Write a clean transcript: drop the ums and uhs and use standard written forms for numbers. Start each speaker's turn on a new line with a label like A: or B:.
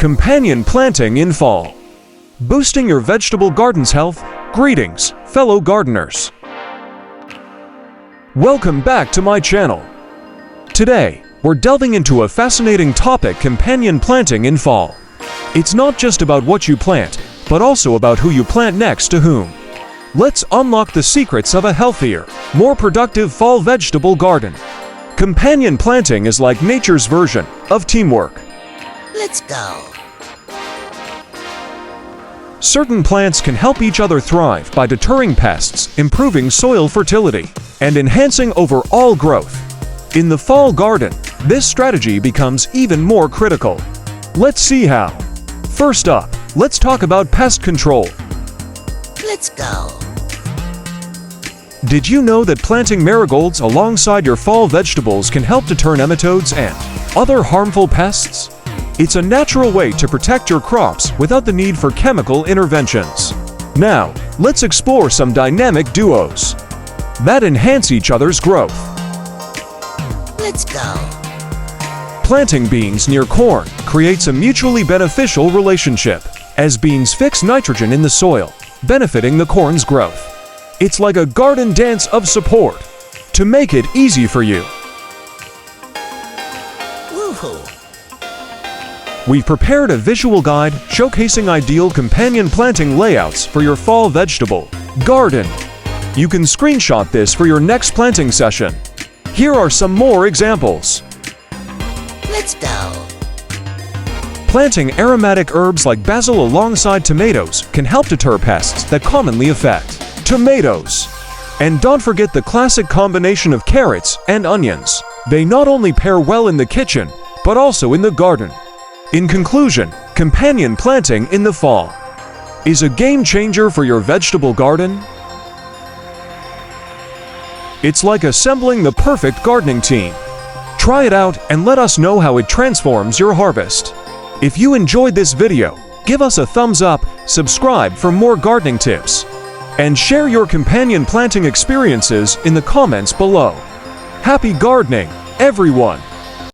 A: Companion planting in fall. Boosting your vegetable garden's health. Greetings, fellow gardeners. Welcome back to my channel. Today, we're delving into a fascinating topic: companion planting in fall. It's not just about what you plant, but also about who you plant next to whom. Let's unlock the secrets of a healthier, more productive fall vegetable garden. Companion planting is like nature's version of teamwork.
B: Let's go.
A: Certain plants can help each other thrive by deterring pests, improving soil fertility, and enhancing overall growth. In the fall garden, this strategy becomes even more critical. Let's see how. First up, let's talk about pest control.
B: Let's go.
A: Did you know that planting marigolds alongside your fall vegetables can help deter nematodes and other harmful pests? It's a natural way to protect your crops without the need for chemical interventions. Now, let's explore some dynamic duos that enhance each other's growth.
B: Let's go.
A: Planting beans near corn creates a mutually beneficial relationship, as beans fix nitrogen in the soil, benefiting the corn's growth. It's like a garden dance of support to make it easy for you.
B: Woohoo!
A: We've prepared a visual guide showcasing ideal companion planting layouts for your fall vegetable garden. You can screenshot this for your next planting session. Here are some more examples.
B: Let's go.
A: Planting aromatic herbs like basil alongside tomatoes can help deter pests that commonly affect tomatoes. And don't forget the classic combination of carrots and onions. They not only pair well in the kitchen, but also in the garden. In conclusion, companion planting in the fall is a game changer for your vegetable garden. It's like assembling the perfect gardening team. Try it out and let us know how it transforms your harvest. If you enjoyed this video, give us a thumbs up, subscribe for more gardening tips, and share your companion planting experiences in the comments below. Happy gardening, everyone!